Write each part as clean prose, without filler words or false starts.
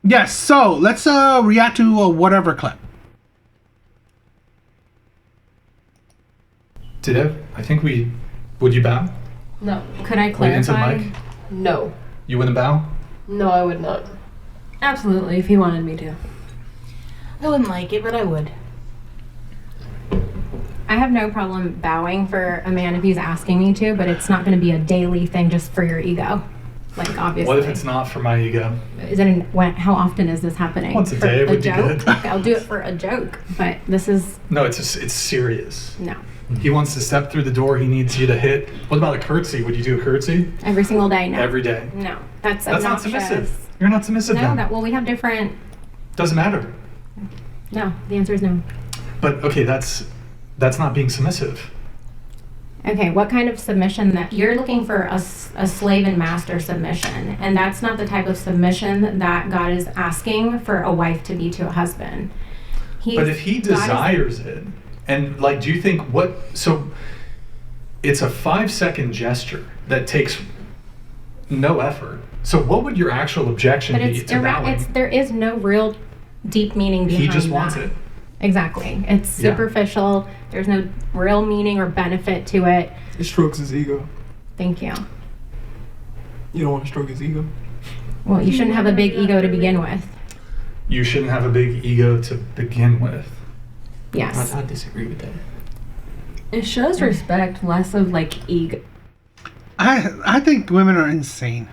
Yes. So let's react to whatever clip. I think we... Would you bow? No. Could I Wait, into the clarify? mic? No. You wouldn't bow? No, I would not. Absolutely, if he wanted me to. I wouldn't like it, but I would. I have no problem bowing for a man if he's asking me to, but it's not going to be a daily thing just for your ego. Like, obviously. What if it's not for my ego? Is it how often is this happening? Once a For day would be joke? good. Okay, I'll do it for a joke, but this is No, it's serious. no. He wants to step through the door. He needs you to hit. What about a curtsy? Would you do a curtsy? Every single day, no. Every day. No, that's Not obnoxious. submissive. You're not submissive No, then. we have different. Doesn't matter. No, the answer is no. But okay, that's not being submissive. Okay, what kind of submission that you're looking for a slave and master submission, and that's not the type of submission that God is asking for a wife to be to a husband. But if he desires it, and like, do you think so it's a 5-second gesture that takes no effort. So what would your actual objection but be to bowing? there is no real deep meaning behind He just that. wants it. Exactly. It's Yeah. superficial. There's no real meaning or benefit to it. It strokes his ego. Thank you. You don't want to stroke his ego. Well, you shouldn't have a big ego to begin with. You shouldn't have a big ego to begin with. Yes. I disagree with that. It shows respect, less of like ego. I think women are insane.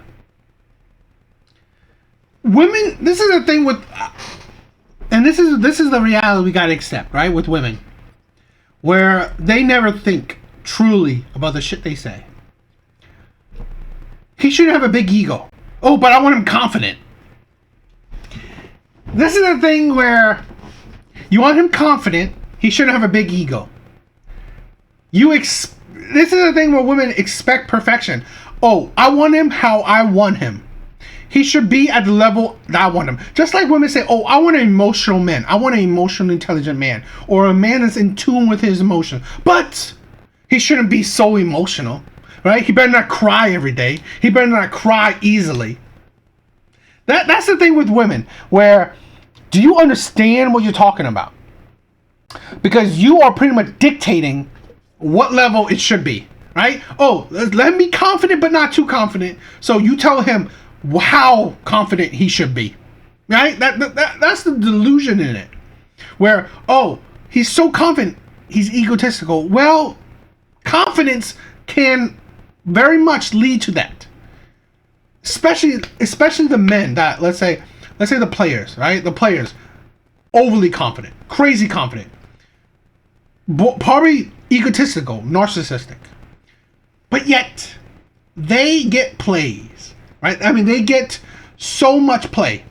Women, this is the thing with, and this is the reality we gotta accept, right? With women, where they never think truly about the shit they say. He shouldn't have a big ego. Oh, but I want him confident. This is the thing where you want him confident. He shouldn't have a big ego. This is the thing where women expect perfection. Oh, I want him how I want him. He should be at the level that I want him. Just like women say, oh, I want an emotional man. I want an emotionally intelligent man. Or a man that's in tune with his emotions. But he shouldn't be so emotional. Right? He better not cry every day. He better not cry easily. That's the thing with women. Where, do you understand what you're talking about? Because you are pretty much dictating what level it should be, right? Oh, let him be confident, but not too confident. So you tell him how confident he should be, right? That's the delusion in it. Where, oh, he's so confident, he's egotistical. Well, confidence can very much lead to that. Especially the men that, let's say the players, right? The players, overly confident, crazy confident. Probably egotistical, narcissistic, but yet they get plays, right? I mean, they get so much play.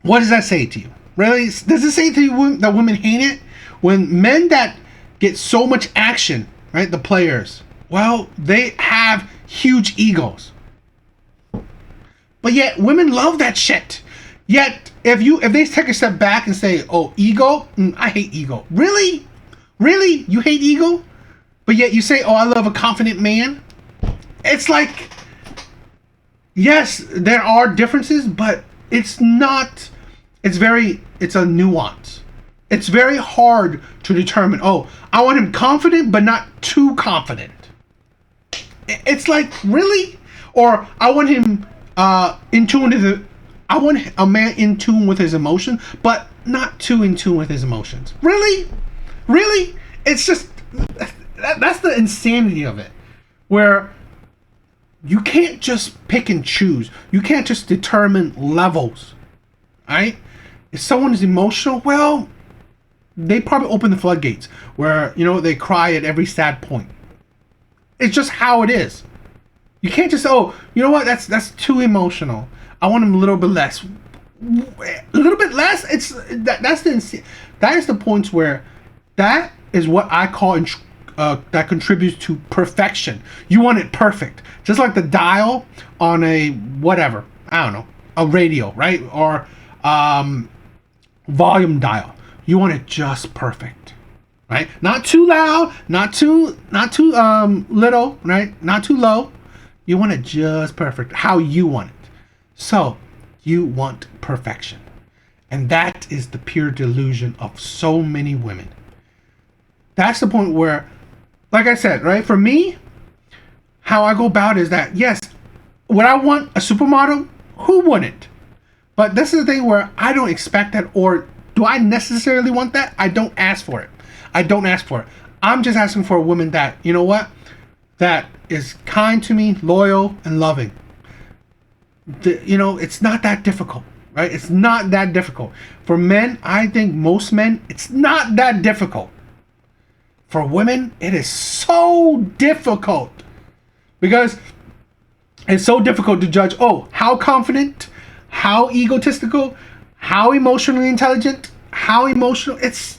What does that say to you? Really? Does it say to you that women hate it when men that get so much action, right? The players, well, they have huge egos, but yet women love that shit. Yet, if they take a step back and say, oh, ego? I hate ego. Really? Really? You hate ego? But yet you say, oh, I love a confident man? It's like, yes, there are differences, but it's not, it's a nuance. It's very hard to determine, oh, I want him confident, but not too confident. It's like, really? Or I want him in tune with the, I want a man in tune with his emotion, but not too in tune with his emotions. Really? Really? It's just, that's the insanity of it. Where you can't just pick and choose. You can't just determine levels. Alright? If someone is emotional, well, they probably open the floodgates. Where, they cry at every sad point. It's just how it is. You can't just, oh, you know what? That's too emotional. I want him a little bit less. A little bit less. That is the points where that is what I call that contributes to perfection. You want it perfect, just like the dial on a whatever. I don't know, a radio, right? Or volume dial. You want it just perfect, right? Not too loud, not too little, right? Not too low. You want it just perfect, how you want it. So, You want perfection. And that is the pure delusion of so many women. That's the point where, like I said, right? For me, how I go about is that, yes, would I want a supermodel? Who wouldn't? But this is the thing where I don't expect that, or do I necessarily want that? I don't ask for it. I don't ask for it. I'm just asking for a woman that, you know what? That is kind to me, loyal, and loving. It's not that difficult, right? It's not that difficult. For men, I think most men, it's not that difficult. For women, it is so difficult. Because it's so difficult to judge, how confident, how egotistical, how emotionally intelligent, how emotional. It's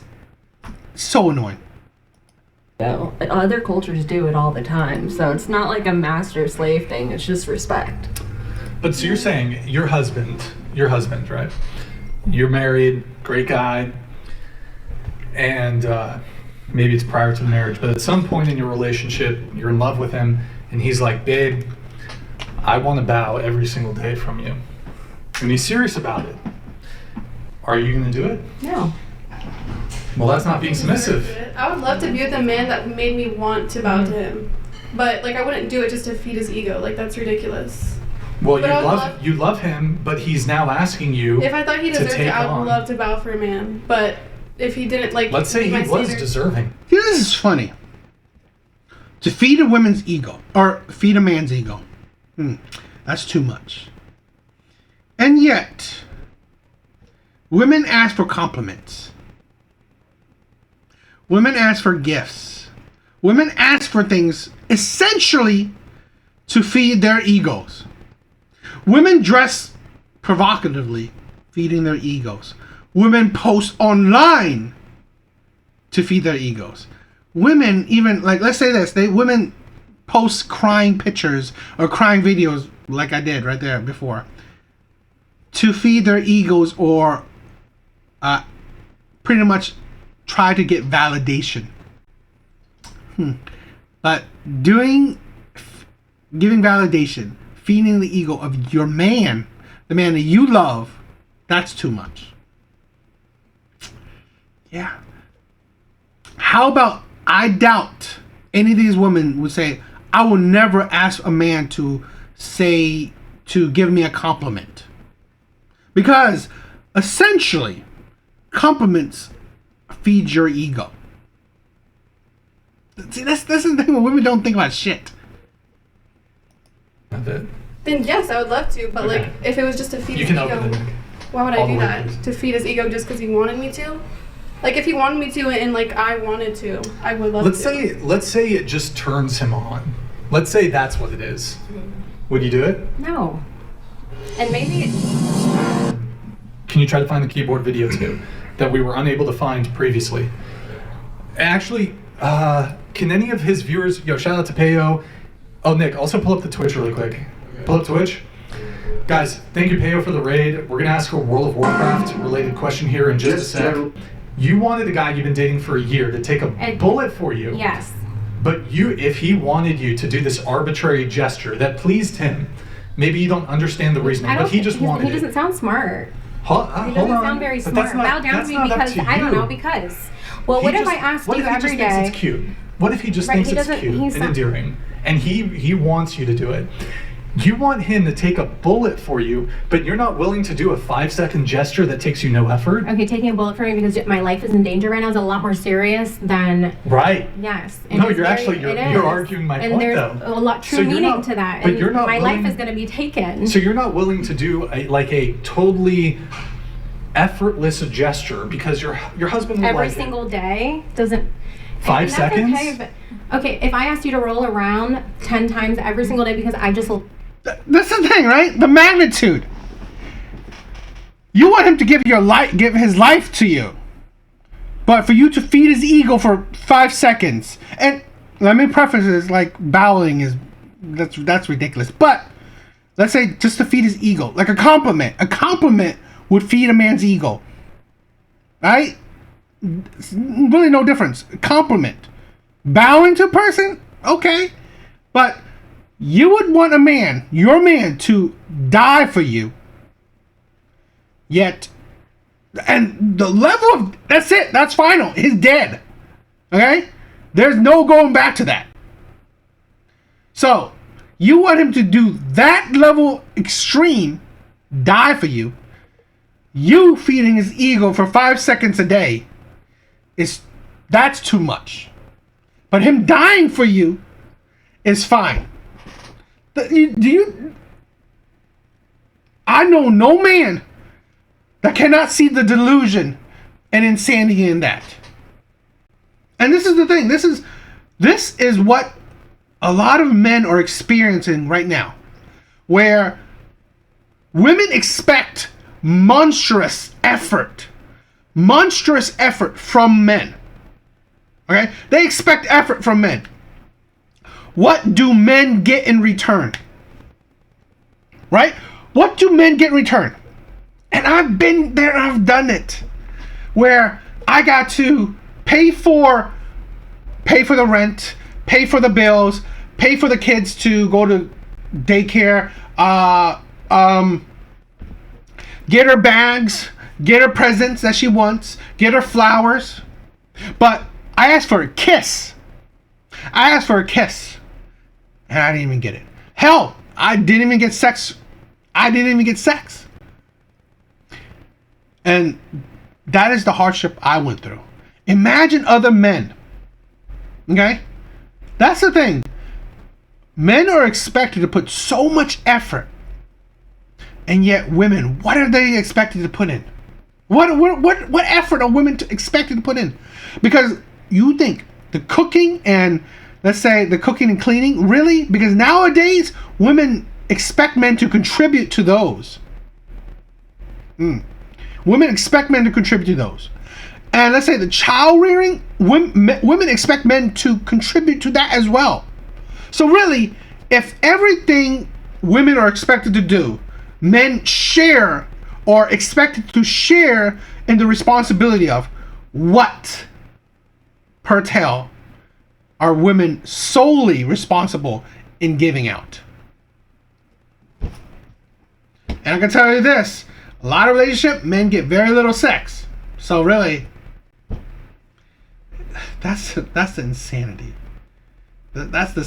so annoying. Other cultures do it all the time, so it's not like a master-slave thing, it's just respect. But so you're saying your husband, right? You're married, great guy, and maybe it's prior to the marriage, but at some point in your relationship, you're in love with him, and he's like, babe, I want to bow every single day from you. And he's serious about it. Are you going to do it? No. Well, that's not being submissive. I would love to be with a man that made me want to bow to him. But, I wouldn't do it just to feed his ego. That's ridiculous. Well, you love him, but he's now asking you. If I thought he deserved it, I would on. love to bow for a man. But if he didn't, let's say he was deserving. This is funny. To feed a woman's ego, or feed a man's ego, that's too much. And yet, women ask for compliments. Women ask for gifts. Women ask for things essentially to feed their egos. Women dress provocatively, feeding their egos. Women post online to feed their egos. Women even, let's say this, women post crying pictures or crying videos like I did right there before to feed their egos, or pretty much try to get validation. But giving validation, feeding the ego of your man, the man that you love, that's too much. Yeah. How about, I doubt any of these women would say, I will never ask a man to give me a compliment. Because essentially, compliments feed your ego. See, that's the thing where women don't think about shit. Then yes, I would love to. But if it was just to feed his ego, why would I do that? To feed his ego just because he wanted me to? If he wanted me to and I wanted to, I would love to. Let's say it just turns him on. Let's say that's what it is. Would you do it? No. And maybe Can you try to find the keyboard video too that we were unable to find previously? Actually, can any of his viewers, shout out to Peyo. Oh, Nick, also pull up the Twitch really quick. Pull up Twitch. Guys, thank you, Peyo, for the raid. We're going to ask a World of Warcraft related question here in just a sec. You wanted a guy you've been dating for a year to take a bullet for you. Yes. But if he wanted you to do this arbitrary gesture that pleased him, maybe you don't understand the reasoning, but he just wanted it. He doesn't sound smart. Hold he doesn't on. sound very But smart. Bow down to me because I don't know because. Well, what if I asked you every day? What if he just thinks it's cute? What if he just thinks it's cute and endearing, and he wants you to do it? You want him to take a bullet for you, but you're not willing to do a 5-second gesture that takes you no effort? Okay, taking a bullet for me because my life is in danger right now is a lot more serious than... Right. Yes. No, you're arguing my point, though. And there's a lot true meaning to that. But you're not my life is going to be taken. So you're not willing to do a totally effortless gesture because your husband will every single day doesn't... 5 seconds? Okay, if I asked you to roll around 10 times every single day because I just... That's the thing, right? The magnitude. You want him to give his life to you, but for you to feed his ego for 5 seconds. And let me preface this: bowing is that's ridiculous. But let's say just to feed his ego, like a compliment. A compliment would feed a man's ego, right? It's really no difference. A compliment, bowing to a person, okay, but. You would want your man, to die for you, Yet, and the level of, that's it. That's final. He's dead. Okay? There's no going back to that. So, you want him to do that level extreme, die for you. You feeding his ego for 5 seconds a day that's too much. But him dying for you is fine. I know no man that cannot see the delusion and insanity in that. And this is the thing. This is what a lot of men are experiencing right now, where women expect monstrous effort from men. Okay? They expect effort from men. What do men get in return? Right? What do men get in return? And I've been there, I've done it, where I got to pay for the rent, pay for the bills, pay for the kids to go to daycare, get her bags, get her presents that she wants, get her flowers. But I asked for a kiss. And I didn't even get it. Hell, I didn't even get sex. And that is the hardship I went through. Imagine other men. Okay? That's the thing. Men are expected to put so much effort. And yet women, what are they expected to put in? What effort are women expected to put in? Because you think the cooking and, let's say, the cooking and cleaning, really? Because nowadays, women expect men to contribute to those. Women expect men to contribute to those. And let's say the child rearing, women expect men to contribute to that as well. So really, if everything women are expected to do, men share or expected to share in the responsibility of, what per tale are women solely responsible in giving out? And I can tell you this, a lot of relationship, men get very little sex. So really, that's the insanity. That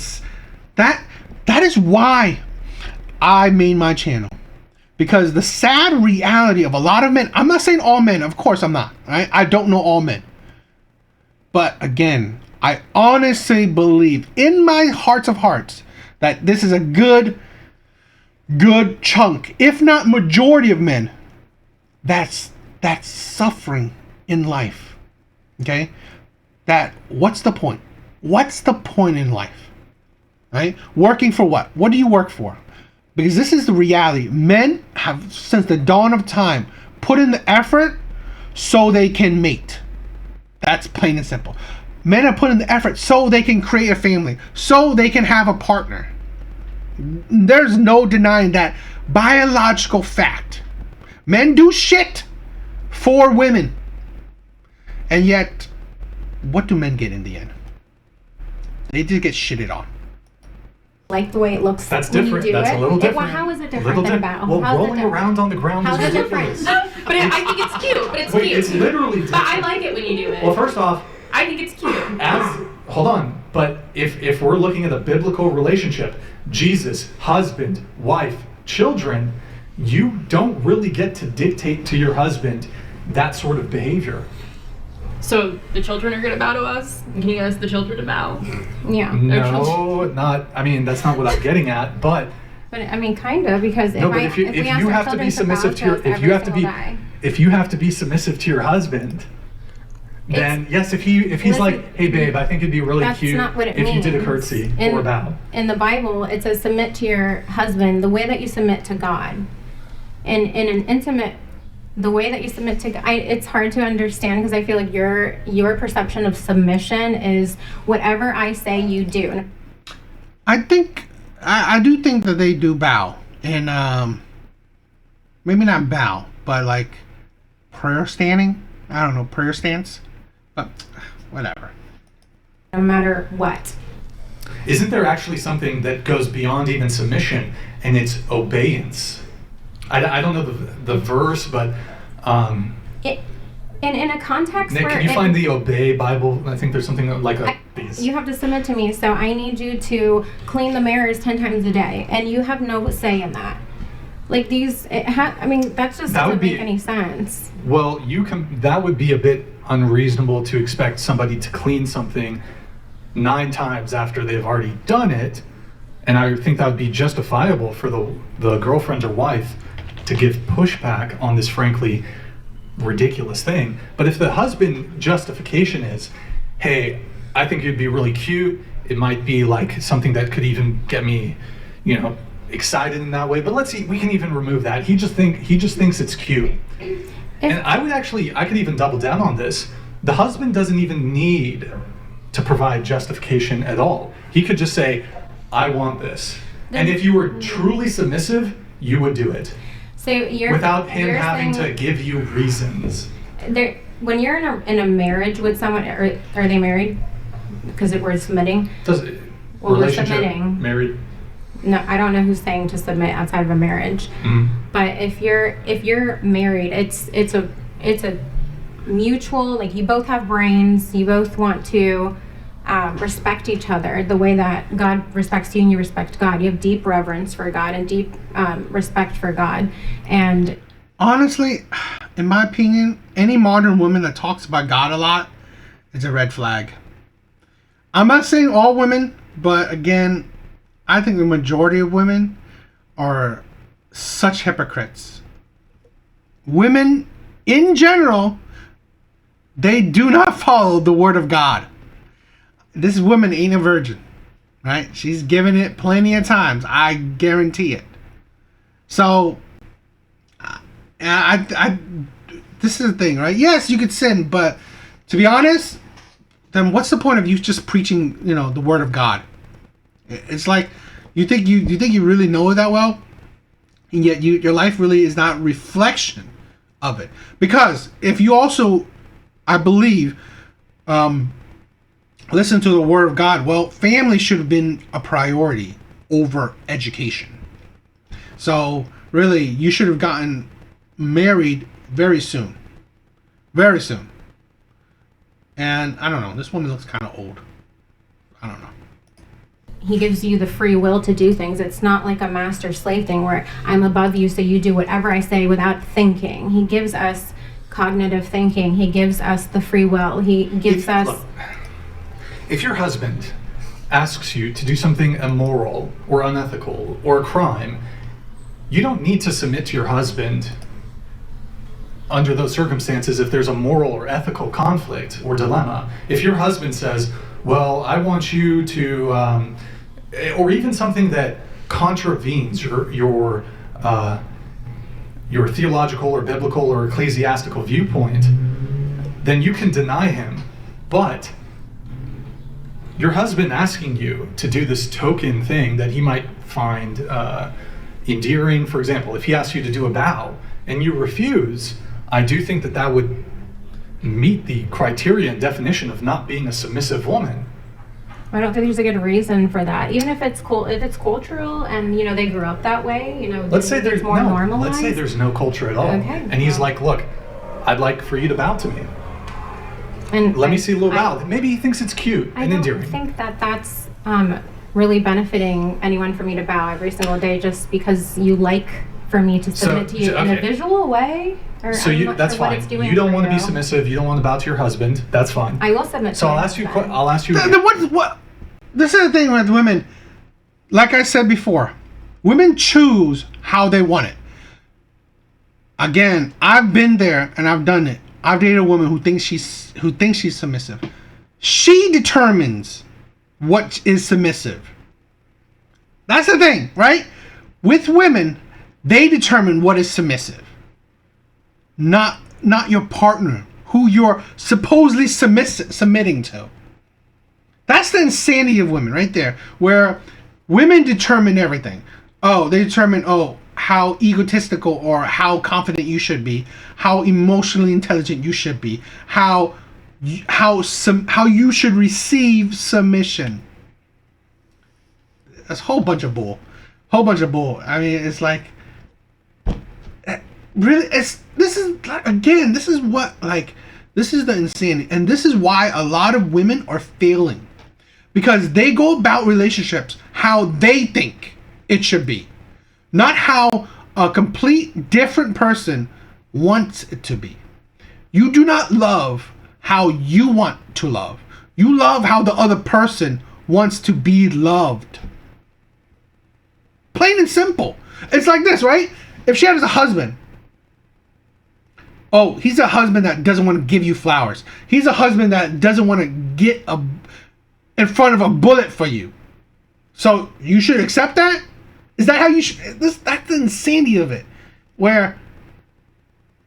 is why I made my channel. Because the sad reality of a lot of men, I'm not saying all men, of course I'm not. Right? I don't know all men. But again, I honestly believe in my hearts of hearts that this is a good chunk, if not majority of men, that's suffering in life. Okay? That, what's the point? What's the point in life? Right? Working for what? What do you work for? Because this is the reality. Men have, since the dawn of time, put in the effort so they can mate. That's plain and simple. Men have put in the effort so they can create a family, so they can have a partner. There's no denying that biological fact. Men do shit for women. And yet, what do men get in the end? They just get shitted on. Like the way it looks. That's when different. You do That's it. a little different. How is it different than about? Well, How's it rolling different? around on the ground How's is it different? ridiculous. But I think it's cute. But it's Wait, cute. it's literally But different. I like it when you do it. Well, first off, I think it's cute. hold on. But if we're looking at a biblical relationship, Jesus, husband, wife, children, you don't really get to dictate to your husband that sort of behavior. So the children are going to bow to us? He has the children to bow? Yeah. No, not. I mean, that's not what I'm getting at. But I mean, kind of, because no. But if you have to be submissive to your, if you have to be submissive to your husband, then yes, if he's listen, like, hey babe, I think it'd be really that's cute not what it if means. you did a curtsy or a bow. In the Bible, it says submit to your husband the way that you submit to God. In an intimate, the way that you submit to God, it's hard to understand because I feel like your perception of submission is whatever I say you do. I do think that they do bow, and maybe not bow, but like prayer standing. I don't know, prayer stance, but whatever. No matter what. Isn't there actually something that goes beyond even submission, and it's obedience? I don't know the verse, but And in a context Nick, where can you find the Obey Bible? I think there's something like these. you have to submit to me, so I need you to clean the mirrors 10 times a day, and you have no say in that. Like these, I mean, that just doesn't make any sense. Well, that would be a bit unreasonable to expect somebody to clean something 9 times after they've already done it, and I think that would be justifiable for the girlfriend or wife to give pushback on this frankly ridiculous thing. But if the husband justification is, hey, I think it'd be really cute, it might be like something that could even get me, excited in that way, but let's see, we can even remove that. He just thinks it's cute. And I could even double down on this. The husband doesn't even need to provide justification at all. He could just say, I want this. And if you were truly submissive, you would do it. So without him having to give you reasons. When you're in a marriage with someone, are they married? Because we're submitting. We're submitting. Married. No, I don't know who's saying to submit outside of a marriage. Mm-hmm. But if you're married, it's a mutual. Like you both have brains. You both want to respect each other the way that God respects you and you respect God. You have deep reverence for God and deep respect for God. And honestly, in my opinion, any modern woman that talks about God a lot is a red flag. I'm not saying all women, but again, I think the majority of women are such hypocrites. Women, in general, they do not follow the word of God. This woman ain't a virgin, right? She's given it plenty of times. I guarantee it. So, this is the thing, right? Yes, you could sin, but to be honest, then what's the point of you just preaching, the word of God? It's like you think you really know it that well, and yet your life really is not a reflection of it. Because if you also, I believe, listen to the word of God, well, family should have been a priority over education. So really, you should have gotten married very soon. Very soon. And I don't know, this woman looks kind of old. I don't know. He gives you the free will to do things. It's not like a master-slave thing where I'm above you, so you do whatever I say without thinking. He gives us cognitive thinking. He gives us the free will. He gives us... Look, if your husband asks you to do something immoral or unethical or a crime, you don't need to submit to your husband under those circumstances if there's a moral or ethical conflict or dilemma. If your husband says, well, I want you to, or even something that contravenes your theological or biblical or ecclesiastical viewpoint, then you can deny him. But your husband asking you to do this token thing that he might find endearing, for example, if he asks you to do a vow and you refuse, I do think that would meet the criteria and definition of not being a submissive woman. I don't think there's a good reason for that. Even if it's cool, if it's cultural and they grew up that way, let's say there's more normalized. Let's say there's no culture at all. Okay. And he's like, look, I'd like for you to bow to me. And let me see a little bow. Maybe he thinks it's cute and endearing. I don't think that's really benefiting anyone for me to bow every single day just because you like for me to submit to you in a visual way. That's fine. You don't want to be submissive. You don't want to bow to your husband. That's fine. I will submit. So I'll ask you. What? This is the thing with women. Like I said before, women choose how they want it. Again, I've been there and I've done it. I've dated a woman who thinks she's submissive. She determines what is submissive. That's the thing, right? With women, they determine what is submissive. Not your partner, who you're supposedly submitting to. That's the insanity of women right there, where women determine everything. They determine, how egotistical or how confident you should be, how emotionally intelligent you should be, how you should receive submission. That's a whole bunch of bull. I mean, it's like, really, this is the insanity, and this is why a lot of women are failing, because they go about relationships how they think it should be, not how a complete different person wants it to be. You do not love how you want to love. You love how the other person wants to be loved. Plain and simple. It's like this, right? If she has a husband, oh, he's a husband that doesn't want to give you flowers. He's a husband that doesn't want to get in front of a bullet for you. So you should accept that? Is that how you should? That's the insanity of it. Where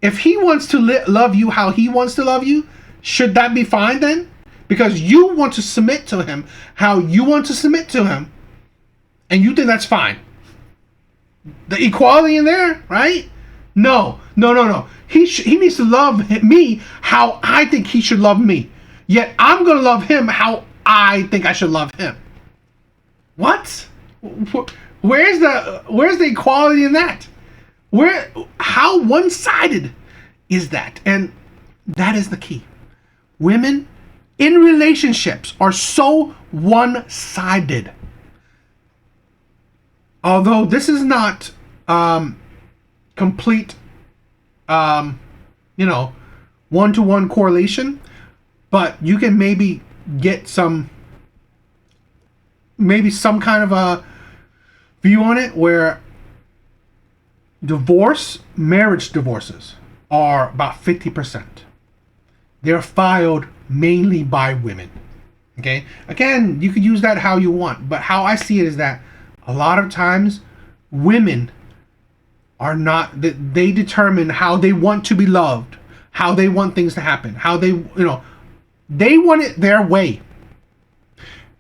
if he wants to love you how he wants to love you, should that be fine then? Because you want to submit to him how you want to submit to him, and you think that's fine. The equality in there, right? No. He needs to love me how I think he should love me. Yet I'm going to love him how I think I should love him. What? Where's the equality in that? How one-sided is that? And that is the key. Women in relationships are so one-sided. Although this is not complete, one-to-one correlation, but you can maybe get some kind of a view on it where marriage divorces are about 50%. They're filed mainly by women. Okay? Again, you could use that how you want, but how I see it is that a lot of times women are not, they determine how they want to be loved, how they want things to happen, how they want it their way.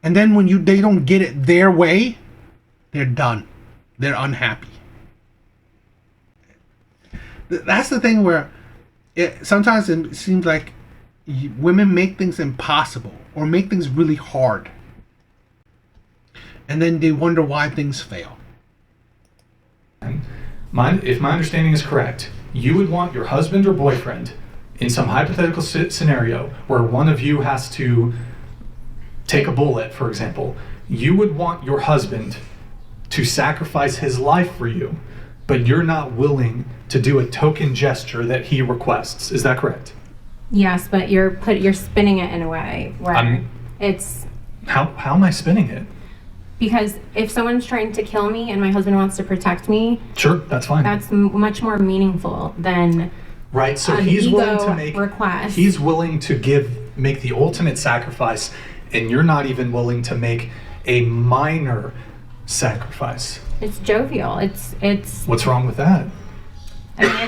And then when they don't get it their way, they're done. They're unhappy. That's the thing where sometimes it seems like women make things impossible or make things really hard. And then they wonder why things fail. If my understanding is correct, you would want your husband or boyfriend, in some hypothetical scenario where one of you has to take a bullet, for example, you would want your husband to sacrifice his life for you, but you're not willing to do a token gesture that he requests. Is that correct? Yes, but you're spinning it in a way where it's... How am I spinning it? Because if someone's trying to kill me and my husband wants to protect me... Sure, that's fine. That's much more meaningful than... Right, so he's willing to make request. He's willing to make the ultimate sacrifice, and you're not even willing to make a minor sacrifice. It's jovial. It's What's wrong with that? I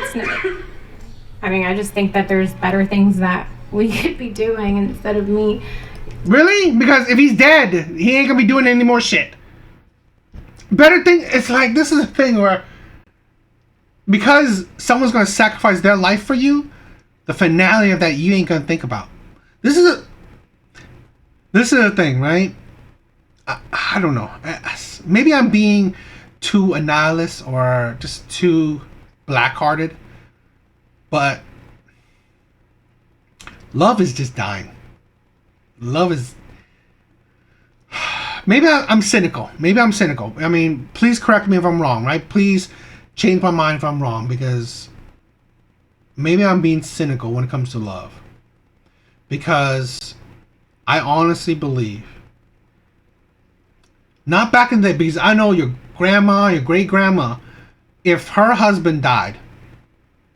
just think that there's better things that we could be doing instead of me. Really? Because if he's dead, he ain't gonna be doing any more shit. Better thing, it's like, this is a thing where because someone's gonna sacrifice their life for you, the finale of that you ain't gonna think about. This is a thing, right? I don't know. Maybe I'm being too a nihilist or just too black-hearted, but love is just dying. Love is... Maybe I'm cynical. I mean, please correct me if I'm wrong, right? Please change my mind if I'm wrong, because maybe I'm being cynical when it comes to love. Because I honestly believe, not back in the day, because I know your grandma, your great-grandma, if her husband died,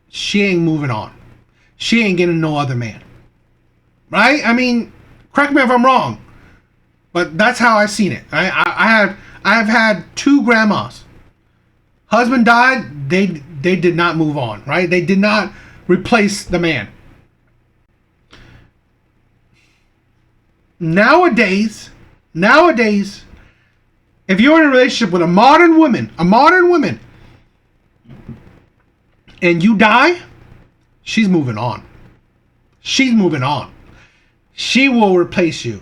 she ain't moving on. She ain't getting no other man. Right? I mean, correct me if I'm wrong, but that's how I've seen it. I've had two grandmas. Husband died, they did not move on, right? They did not replace the man. Nowadays, if you're in a relationship with a modern woman, and you die, she's moving on. She will replace you.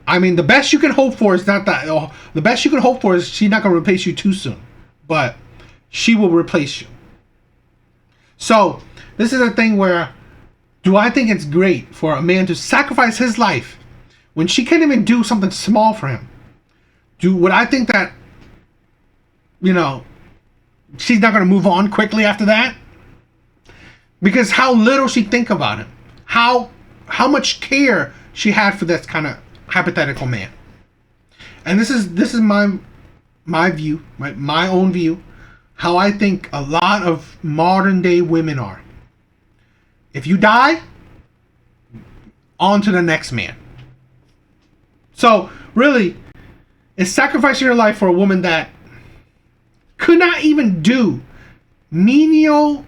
I mean, the best you can hope for is not that. The best you can hope for is she's not going to replace you too soon. But she will replace you. So this is a thing where, do I think it's great for a man to sacrifice his life when she can't even do something small for him? Would I think that, she's not going to move on quickly after that? Because how little she think about him. How much care she had for this kind of hypothetical man. And this is my view, my own view, how I think a lot of modern day women are. If you die, on to the next man. So really, it's sacrificing your life for a woman that could not even do menial,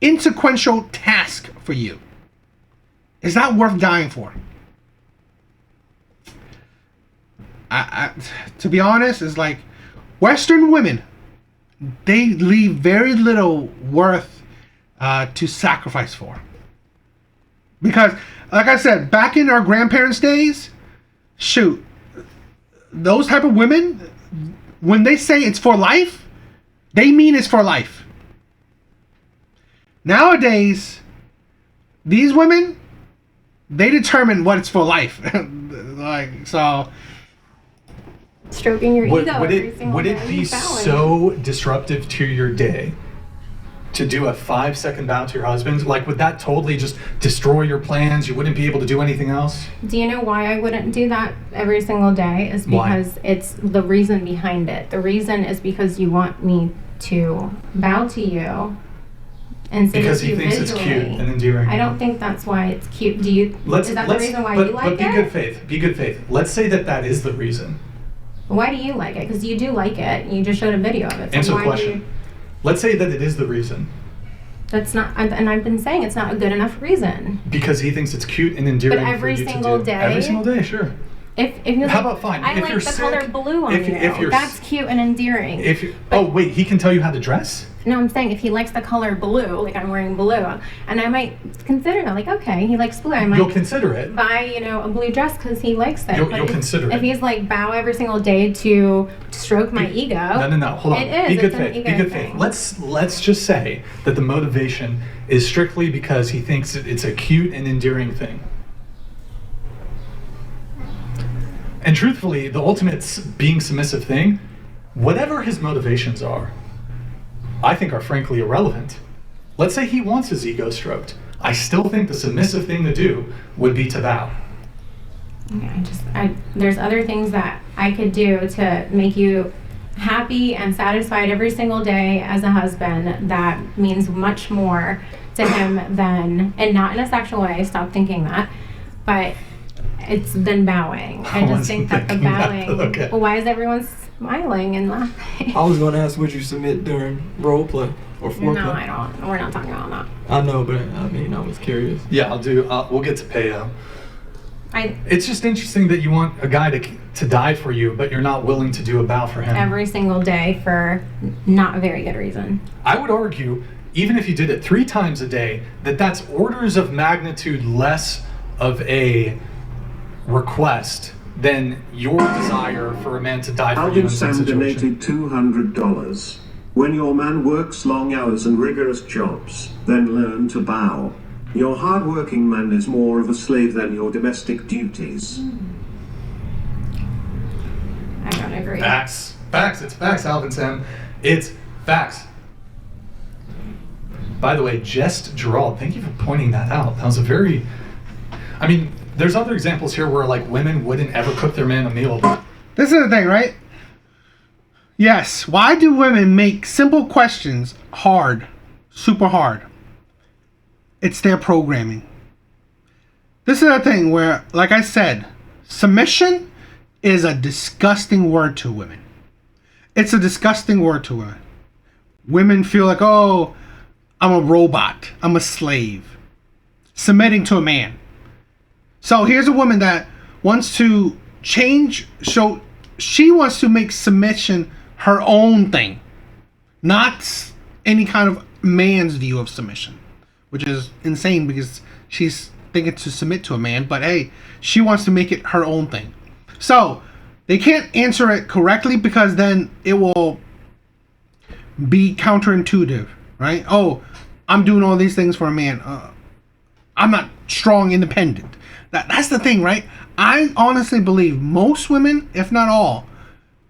inconsequential task for you. Is that worth dying for? To be honest, it's like Western women, they leave very little worth to sacrifice for. Because, like I said, back in our grandparents' days, shoot, those type of women, when they say it's for life, they mean it's for life. Nowadays, these women, they determine what it's for life. So. Stroking your ego. Would it be so disruptive to your day to do a 5-second bow to your husband? Like, would that totally just destroy your plans? You wouldn't be able to do anything else? Do you know why I wouldn't do that every single day? Is because it's the reason behind it. The reason is because you want me to bow to you and say because he thinks it's cute and endearing. I don't think that's why it's cute. Do you? Is that the reason why you like it? But be good faith. Be good faith. Let's say that is the reason. Why do you like it? Because you do like it. You just showed a video of it. So answer the question. Let's say that it is the reason. That's not, and I've been saying it's not a good enough reason. Because he thinks it's cute and endearing. But every single day. Every single day, sure. If you're how about fine? I if like you're the sick, color blue on you. That's cute and endearing. Wait, he can tell you how to dress? No, I'm saying if he likes the color blue, like I'm wearing blue, and I might consider that, like, okay, he likes blue. I might. You'll consider it. Buy, a blue dress because he likes it. You'll consider it. If he's like bow every single day to stroke my ego. No. Hold on. It is. Be good it's faith. Be good faith. Let's just say that the motivation is strictly because he thinks it's a cute and endearing thing. And truthfully, the ultimate being submissive thing, whatever his motivations are, I think are frankly irrelevant. Let's say he wants his ego stroked. I still think the submissive thing to do would be to bow. Yeah, there's other things that I could do to make you happy and satisfied every single day as a husband that means much more to him than, and not in a sexual way, stop thinking that, but it's than bowing. I just think that the bowing, okay. Well, why is everyone smiling and laughing? I was going to ask, would you submit during role play or foreplay? No, I don't. We're not talking about that. I know, but I was curious. Yeah, we'll get to payout. It's just interesting that you want a guy to die for you, but you're not willing to do a bow for him. Every single day for not a very good reason. I would argue, even if you did it 3 times a day, that's orders of magnitude less of a request than your desire for a man to die for you in some situation. Alvin Sam donated $200. When your man works long hours and rigorous jobs, then learn to bow. Your hard-working man is more of a slave than your domestic duties. I don't agree. Facts. It's facts, Alvin Sam. It's facts. By the way, Just Gerald, thank you for pointing that out. That was there's other examples here where like women wouldn't ever cook their man a meal. This is the thing, right? Yes. Why do women make simple questions hard, super hard? It's their programming. This is the thing where, like I said, submission is a disgusting word to women. It's a disgusting word to women. Women feel like, oh, I'm a robot. I'm a slave. Submitting to a man. So here's a woman that wants to change, so she wants to make submission her own thing, not any kind of man's view of submission, which is insane because she's thinking to submit to a man, but hey, she wants to make it her own thing. So they can't answer it correctly because then it will be counterintuitive, right? Oh, I'm doing all these things for a man. I'm not strong, independent. That's the thing, right? I honestly believe most women, if not all,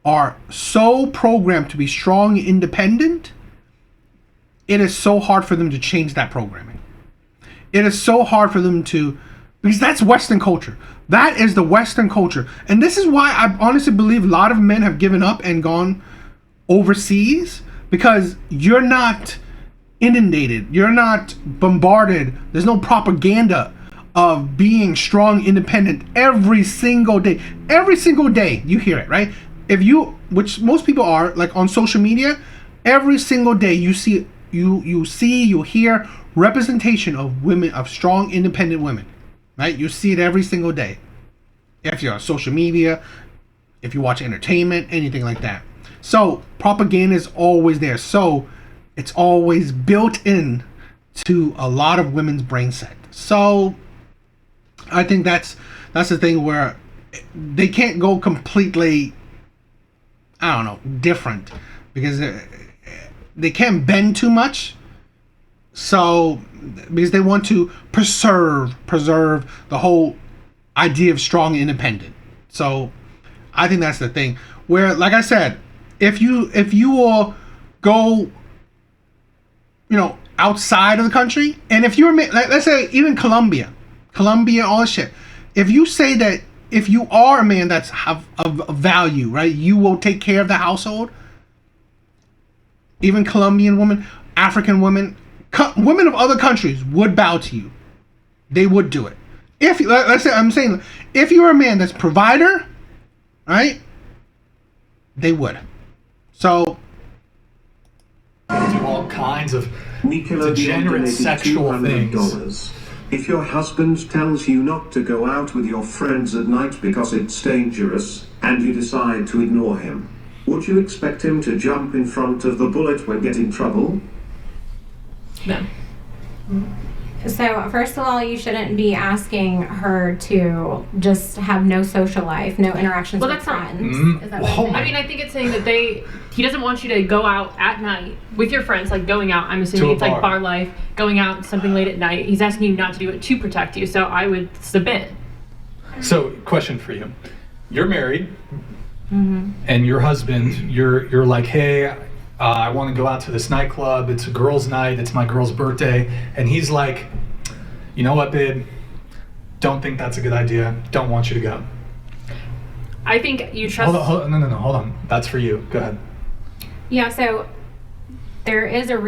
are so programmed to be strong, independent. It is so hard for them to change that programming. It is so hard for them to, because that's Western culture. That is the Western culture. And this is why I honestly believe a lot of men have given up and gone overseas, because you're not inundated. You're not bombarded. There's no propaganda of being strong, independent every single day. Every single day you hear it, right? If you, which most people are, like on social media, every single day you see, you hear representation of women, of strong, independent women, right? You see it every single day. If you're on social media, if you watch entertainment, anything like that. So propaganda is always there. So it's always built in to a lot of women's brain set. So I think that's the thing where they can't go completely, I don't know, different, because they can't bend too much. So because they want to preserve the whole idea of strong and independent. So I think that's the thing where, like I said, if you will go, outside of the country, and if you're, let's say even Colombia, all this shit. If you say that, if you are a man that's of value, right, you will take care of the household. Even Colombian women, African women, women of other countries would bow to you. They would do it. If, let's say, I'm saying, if you're a man that's provider, right, they would. So do all kinds of Nicola degenerate sexual things. $200. If your husband tells you not to go out with your friends at night because it's dangerous, and you decide to ignore him, would you expect him to jump in front of the bullet when get in trouble? No. So first of all, you shouldn't be asking her to just have no social life, no interactions with friends. Is that what I mean, I think it's saying that he doesn't want you to go out at night with your friends, like going out. I'm assuming it's like bar life, going out something late at night. He's asking you not to do it to protect you. So I would submit. So, question for you: you're married, and your husband, you're like, hey, I want to go out to this nightclub. It's a girls' night. It's my girl's birthday. And he's like, you know what, babe? Don't think that's a good idea. Don't want you to go. I think you trust... Hold on. That's for you. Go ahead. Yeah, so there is a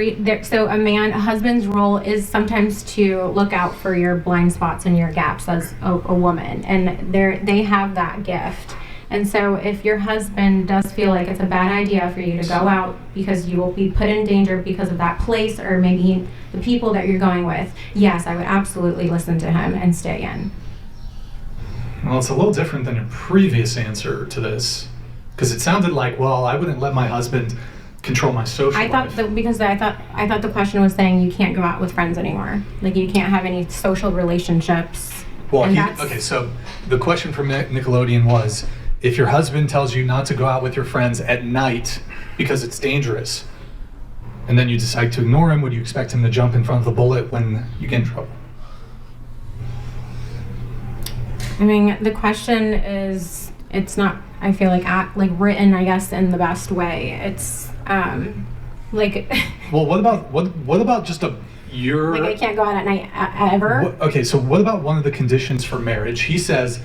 husband's role is sometimes to look out for your blind spots and your gaps as a woman. And they have that gift. And so if your husband does feel like it's a bad idea for you to go out because you will be put in danger because of that place or maybe the people that you're going with, yes, I would absolutely listen to him and stay in. Well, it's a little different than your previous answer to this, because it sounded like, well, I wouldn't let my husband control my social life. I thought the question was saying you can't go out with friends anymore. Like you can't have any social relationships. Well, okay, so the question from Nickelodeon was, if your husband tells you not to go out with your friends at night because it's dangerous, and then you decide to ignore him, would you expect him to jump in front of the bullet when you get in trouble? I mean, the question is, it's not, I feel like, written, I guess, in the best way. It's, like... Well, what about just your... Like, I can't go out at night ever? Okay, so what about one of the conditions for marriage? He says...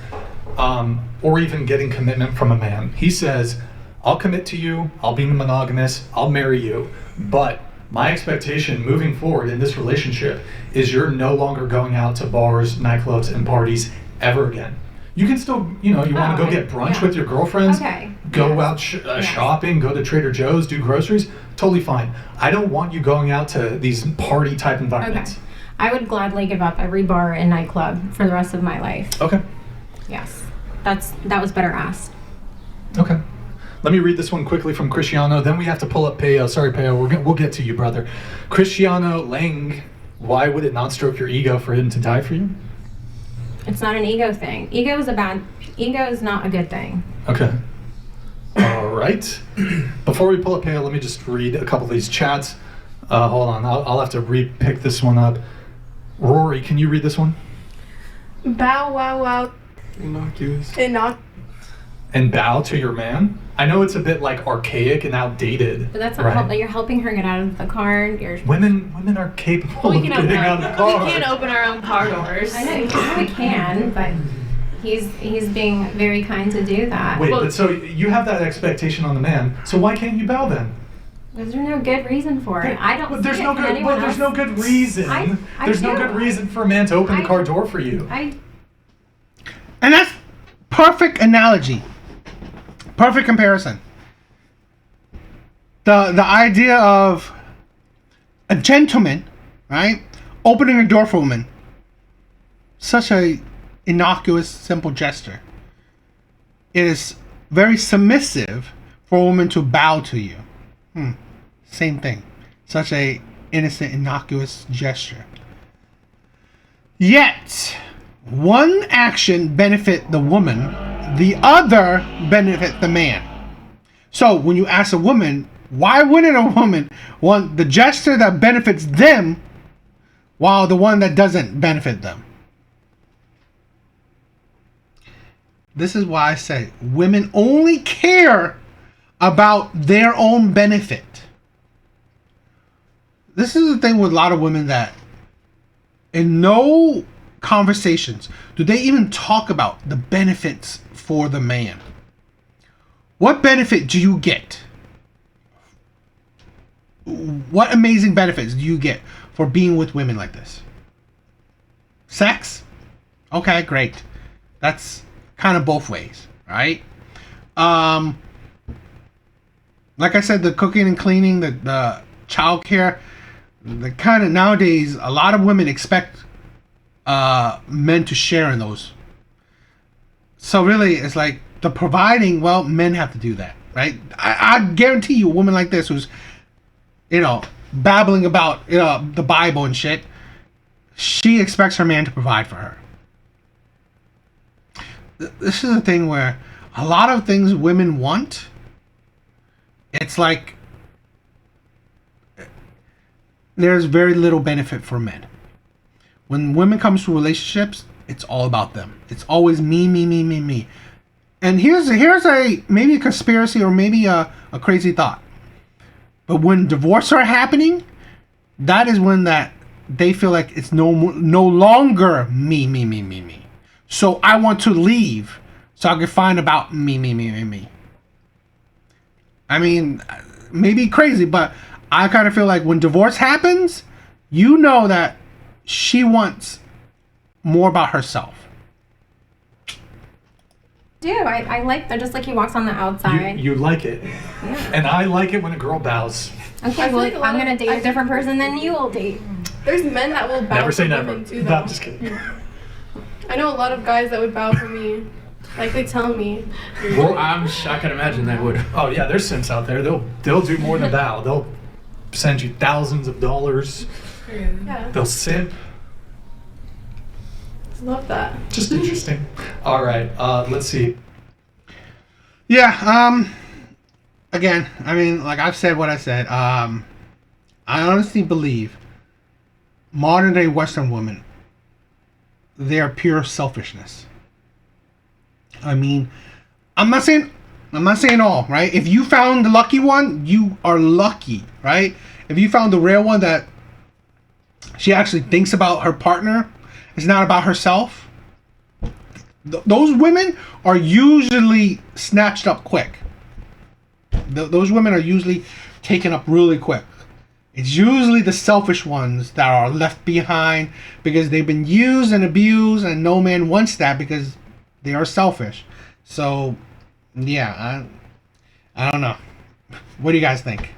or even getting commitment from a man. He says, I'll commit to you, I'll be monogamous, I'll marry you, but my expectation moving forward in this relationship is you're no longer going out to bars, nightclubs, and parties ever again. You can still, you want to go get brunch with your girlfriends, go out shopping, go to Trader Joe's, do groceries, totally fine. I don't want you going out to these party type environments. Okay. I would gladly give up every bar and nightclub for the rest of my life. Okay. Yes. That was better asked. Okay. Let me read this one quickly from Cristiano. Then we have to pull up Peo. Sorry, Peo. We'll get to you, brother. Cristiano Lang, why would it not stroke your ego for him to die for you? It's not an ego thing. Ego is not a good thing. Okay. All right. Before we pull up Peo, let me just read a couple of these chats. Hold on, I'll have to re-pick this one up. Rory, can you read this one? Bow wow wow. Innocuous. And bow to your man? I know it's a bit like archaic and outdated. But that's not helping. You're helping her get out of the car. Women are capable of getting out of the car. We can't open our own car doors. I know we can, but he's being very kind to do that. Wait, but so you have that expectation on the man. So why can't you bow then? There's no good reason for it. I don't. There's no good. Well, there's no good reason. There's no good reason for a man to open the car door for you. And that's perfect analogy. Perfect comparison. The idea of a gentleman, right, opening a door for a woman. Such a innocuous, simple gesture. It is very submissive for a woman to bow to you. Same thing. Such a innocent, innocuous gesture. Yet, one action benefit the woman, the other benefit the man. So when you ask a woman, why wouldn't a woman want the gesture that benefits them while the one that doesn't benefit them? This is why I say women only care about their own benefit. This is the thing with a lot of women, that in no conversations do they even talk about the benefits for the man. What benefit do you get? What amazing benefits do you get for being with women like this? Sex? Okay, great. That's kind of both ways, right? Like I said, the cooking and cleaning, the childcare, the kind of nowadays, a lot of women expect men to share in those. So really, it's like the providing. Well, men have to do that, right? I guarantee you, a woman like this who's, babbling about the Bible and shit, she expects her man to provide for her. This is a thing where a lot of things women want, it's like there's very little benefit for men. When women comes to relationships, it's all about them. It's always me, me, me, me, me. And here's a maybe a conspiracy or maybe a crazy thought. But when divorce are happening, that is when that they feel like it's no longer me, me, me, me, me. So I want to leave so I can find about me, me, me, me, me. I mean, maybe crazy, but I kind of feel like when divorce happens, you know that she wants more about herself. I like that. Just like he walks on the outside. You like it. Yeah. And I like it when a girl bows. Okay, well, like I'm going to date a different person than you will date. There's men that will bow never say for never. women too, though. No, I'm just kidding. I know a lot of guys that would bow for me. Like, they tell me. Well, I can imagine they would. Oh yeah, there's simps out there. They'll do more than bow. They'll send you thousands of dollars. Yeah. They'll simp. Love that. Just interesting. All right, let's see. Yeah. Again, I mean, like I've said what I said. I honestly believe modern day Western women, they are pure selfishness. I mean, I'm not saying all, right? If you found the lucky one, you are lucky, right? If you found the rare one that she actually thinks about her partner, it's not about herself. Those women are usually snatched up quick. Those women are usually taken up really quick. It's usually the selfish ones that are left behind because they've been used and abused, and no man wants that because they are selfish. So, yeah, I don't know. What do you guys think?